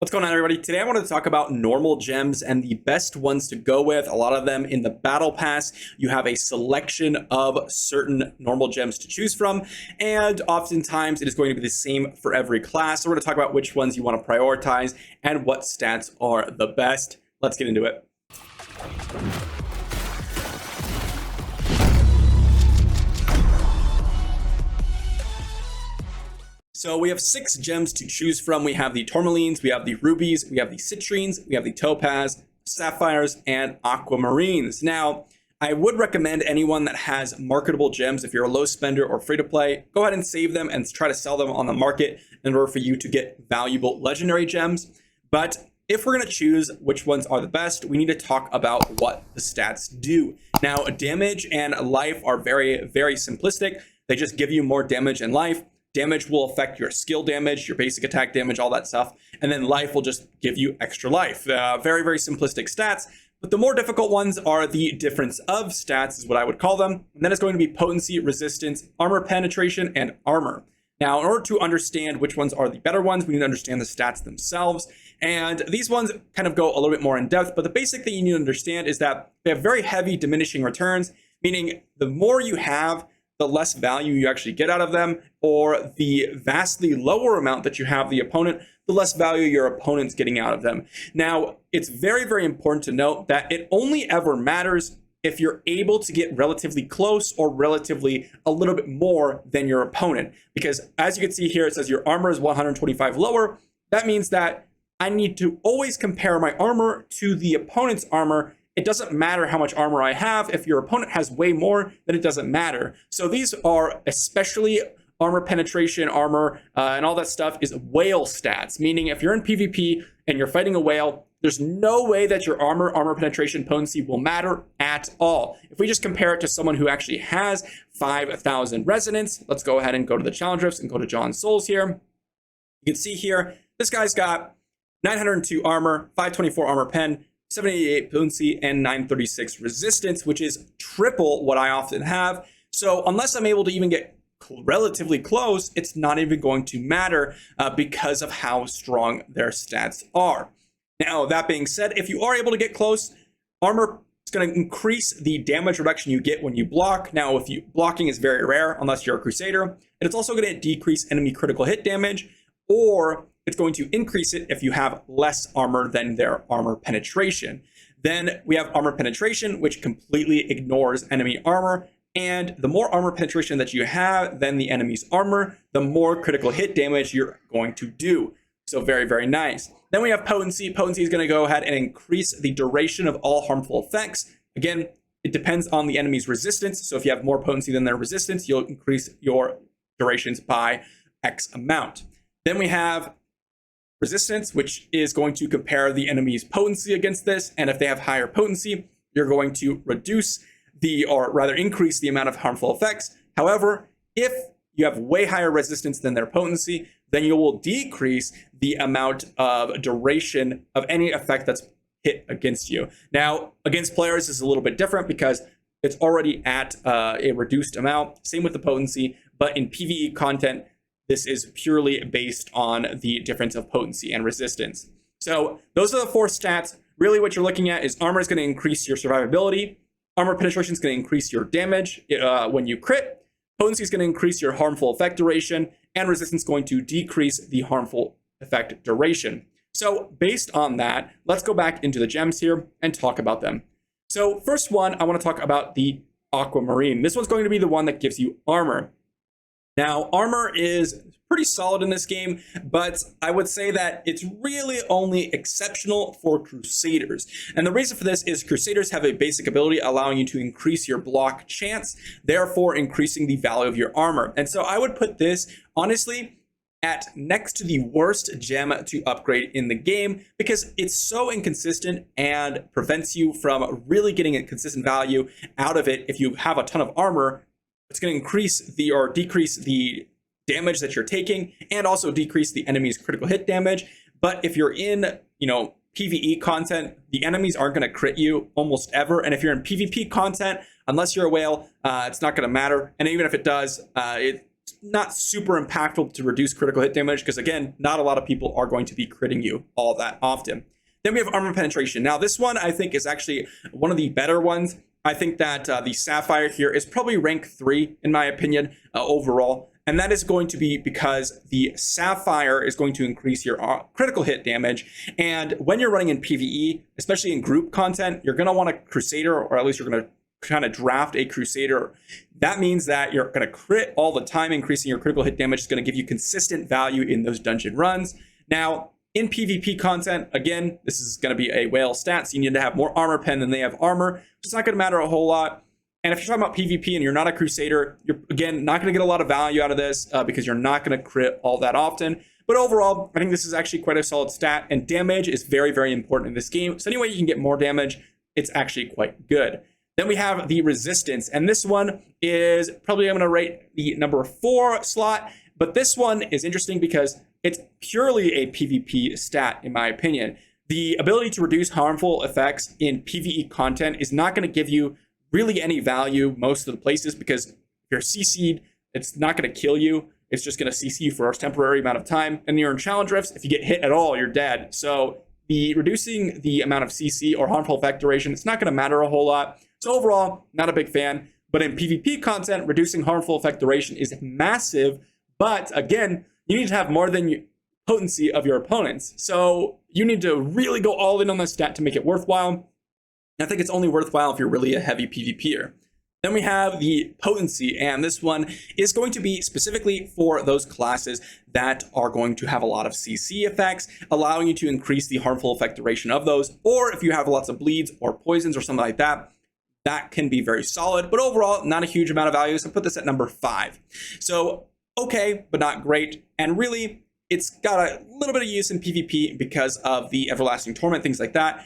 What's going on, everybody? Today I wanted to talk about normal gems and the best ones to go with. A lot of them in the battle pass, you have a selection of certain normal gems to choose from, and oftentimes it is going to be the same for every class. So we're going to talk about which ones you want to prioritize and what stats are the best. Let's get into it. So we have 6 gems to choose from. We have the Tourmalines, we have the Rubies, we have the Citrines, we have the Topaz, Sapphires, and Aquamarines. Now, I would recommend anyone that has marketable gems, if you're a low spender or free to play, go ahead and save them and try to sell them on the market in order for you to get valuable legendary gems. But if we're going to choose which ones are the best, we need to talk about what the stats do. Now, damage and life are very, very simplistic. They just give you more damage and life. Damage will affect your skill damage, your basic attack damage, all that stuff. And then life will just give you extra life. Very, very simplistic stats. But the more difficult ones are the difference of stats, is what I would call them. And then it's going to be potency, resistance, armor penetration, and armor. Now, in order to understand which ones are the better ones, we need to understand the stats themselves. And these ones kind of go a little bit more in depth. But the basic thing you need to understand is that they have very heavy diminishing returns, meaning the more you have, the less value you actually get out of them, or the vastly lower amount that you have the opponent, the less value your opponent's getting out of them. Now, it's very, very important to note that it only ever matters if you're able to get relatively close or relatively a little bit more than your opponent. Because as you can see here, it says your armor is 125 lower. That means that I need to always compare my armor to the opponent's armor. It doesn't matter how much armor I have. If your opponent has way more, then it doesn't matter. So these are especially armor penetration, armor, and all that stuff is whale stats, meaning if you're in PvP and you're fighting a whale, there's no way that your armor penetration, potency will matter at all. If we just compare it to someone who actually has 5,000 resonance, let's go ahead and go to the challenge rifts and go to John's Souls here. You can see here, this guy's got 902 armor, 524 armor pen, 788 potency, and 936 resistance, which is triple what I often have. So unless I'm able to even get relatively close, it's not even going to matter because of how strong their stats are. Now, that being said, if you are able to get close, armor is going to increase the damage reduction you get when you block. Now, blocking is very rare unless you're a Crusader, and it's also going to decrease enemy critical hit damage, or it's going to increase it if you have less armor than their armor penetration. Then we have armor penetration, which completely ignores enemy armor. And the more armor penetration that you have than the enemy's armor, the more critical hit damage you're going to do. So very, very nice. Then we have potency. Potency is going to go ahead and increase the duration of all harmful effects. Again, it depends on the enemy's resistance. So if you have more potency than their resistance, you'll increase your durations by X amount. Then we have resistance, which is going to compare the enemy's potency against this. And if they have higher potency, you're going to reduce or rather increase the amount of harmful effects. However, if you have way higher resistance than their potency, then you will decrease the amount of duration of any effect that's hit against you. Now, against players, this is a little bit different because it's already at a reduced amount. Same with the potency, but in PvE content, this is purely based on the difference of potency and resistance. So those are the 4 stats. Really what you're looking at is armor is going to increase your survivability. Armor penetration is going to increase your damage when you crit. Potency is going to increase your harmful effect duration. And resistance is going to decrease the harmful effect duration. So based on that, let's go back into the gems here and talk about them. So first one, I want to talk about the Aquamarine. This one's going to be the one that gives you armor. Now, armor is pretty solid in this game, but I would say that it's really only exceptional for Crusaders. And the reason for this is Crusaders have a basic ability allowing you to increase your block chance, therefore increasing the value of your armor. And so I would put this, honestly, at next to the worst gem to upgrade in the game because it's so inconsistent and prevents you from really getting a consistent value out of it. If you have a ton of armor, it's going to increase or decrease the damage that you're taking and also decrease the enemy's critical hit damage. But if you're in, PvE content, the enemies aren't going to crit you almost ever. And if you're in PvP content, unless you're a whale, it's not going to matter. And even if it does, it's not super impactful to reduce critical hit damage because, again, not a lot of people are going to be critting you all that often. Then we have armor penetration. Now, this one I think is actually one of the better ones. I think that the Sapphire here is probably rank 3 in my opinion overall. And that is going to be because the Sapphire is going to increase your critical hit damage. And when you're running in PvE, especially in group content, you're going to want a Crusader, or at least you're going to kind of draft a Crusader. That means that you're going to crit all the time. Increasing your critical hit damage is going to give you consistent value in those dungeon runs. Now, in PvP content, again, this is going to be a whale stat, so you need to have more armor pen than they have armor. It's not going to matter a whole lot. And if you're talking about PvP and you're not a Crusader, you're, again, not going to get a lot of value out of this because you're not going to crit all that often. But overall, I think this is actually quite a solid stat, and damage is very, very important in this game. So any way you can get more damage, it's actually quite good. Then we have the resistance, and this one is probably, I'm going to rate the number 4 slot, but this one is interesting because it's purely a PvP stat, in my opinion. The ability to reduce harmful effects in PvE content is not going to give you really any value most of the places, because if you're CC'd, it's not going to kill you. It's just going to CC you for a temporary amount of time. And you're in challenge rifts, if you get hit at all, you're dead. So the reducing the amount of CC or harmful effect duration, it's not going to matter a whole lot. So overall, not a big fan. But in PvP content, reducing harmful effect duration is massive. But again, you need to have more than potency of your opponents. So you need to really go all in on this stat to make it worthwhile. And I think it's only worthwhile if you're really a heavy PvPer. Then we have the potency, and this one is going to be specifically for those classes that are going to have a lot of CC effects, allowing you to increase the harmful effect duration of those. Or if you have lots of bleeds or poisons or something like that, that can be very solid. But overall, not a huge amount of value, so put this at number 5. So okay, but not great. And really, it's got a little bit of use in PvP because of the Everlasting Torment, things like that.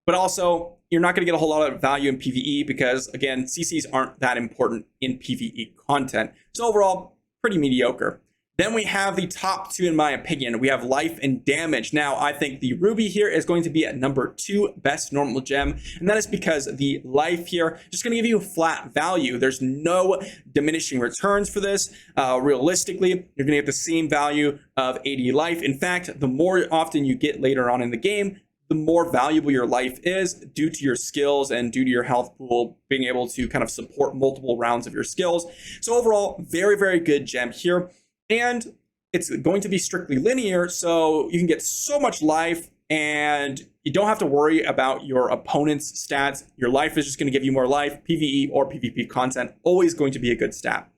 But also, you're not going to get a whole lot of value in PvE because, again, CCs aren't that important in PvE content. So overall, pretty mediocre. Then we have the top 2, in my opinion. We have life and damage. Now, I think the Ruby here is going to be at number 2 best normal gem. And that is because the life here is just going to give you a flat value. There's no diminishing returns for this. Realistically, you're going to get the same value of 80 life. In fact, the more often you get later on in the game, the more valuable your life is due to your skills and due to your health pool being able to kind of support multiple rounds of your skills. So overall, very, very good gem here. And it's going to be strictly linear, so you can get so much life and you don't have to worry about your opponent's stats. Your life is just going to give you more life. PvE or PvP content, always going to be a good stat.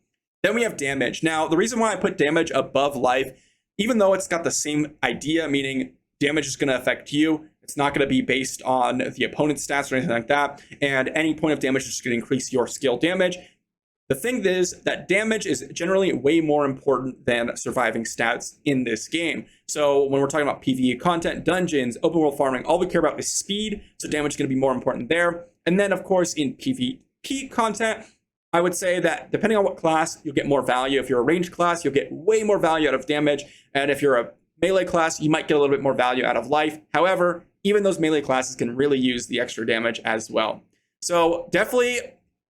Then we have damage. Now, the reason why I put damage above life, even though it's got the same idea, meaning damage is going to affect you, it's not going to be based on the opponent's stats or anything like that. And any point of damage is just going to increase your skill damage. The thing is that damage is generally way more important than surviving stats in this game. So when we're talking about PvE content, dungeons, open world farming, all we care about is speed. So damage is going to be more important there. And then, of course, in PvP content, I would say that depending on what class, you'll get more value. If you're a ranged class, you'll get way more value out of damage. And if you're a melee class, you might get a little bit more value out of life. However, even those melee classes can really use the extra damage as well. So definitely,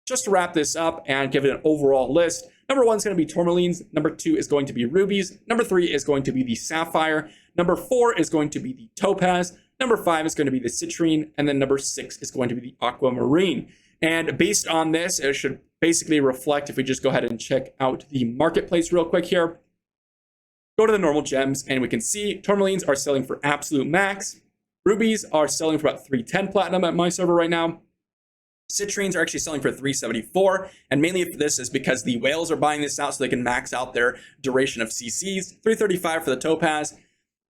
just to wrap this up and give it an overall list, number 1 is going to be Tourmalines. Number 2 is going to be Rubies. Number 3 is going to be the Sapphire. Number 4 is going to be the Topaz. Number 5 is going to be the Citrine. And then number 6 is going to be the Aquamarine. And based on this, it should basically reflect, if we just go ahead and check out the marketplace real quick here, go to the normal gems, and we can see Tourmalines are selling for absolute max. Rubies are selling for about 310 platinum at my server right now. Citrines are actually selling for 374, and mainly this is because the whales are buying this out so they can max out their duration of CCs. 335 for the Topaz.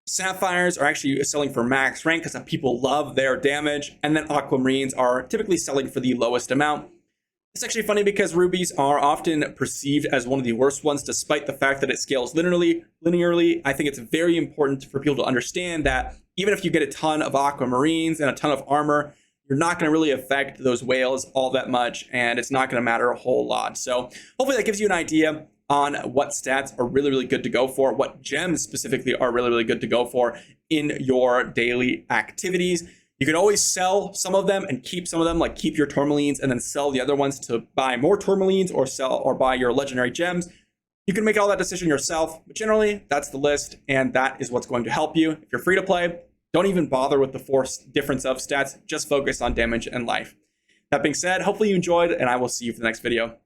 Sapphires are actually selling for max rank because people love their damage, and then Aquamarines are typically selling for the lowest amount. It's actually funny because Rubies are often perceived as one of the worst ones, despite the fact that it scales linearly. I think it's very important for people to understand that even if you get a ton of Aquamarines and a ton of armor, you're not going to really affect those whales all that much, and it's not going to matter a whole lot. So hopefully that gives you an idea on what stats are really, really good to go for, what gems specifically are really, really good to go for in your daily activities. You can always sell some of them and keep some of them, like keep your Tourmalines and then sell the other ones to buy more Tourmalines or sell or buy your legendary gems. You can make all that decision yourself, but generally that's the list, and that is what's going to help you. If you're free to play, don't even bother with the 4 difference of stats, just focus on damage and life. That being said, hopefully you enjoyed, and I will see you for the next video.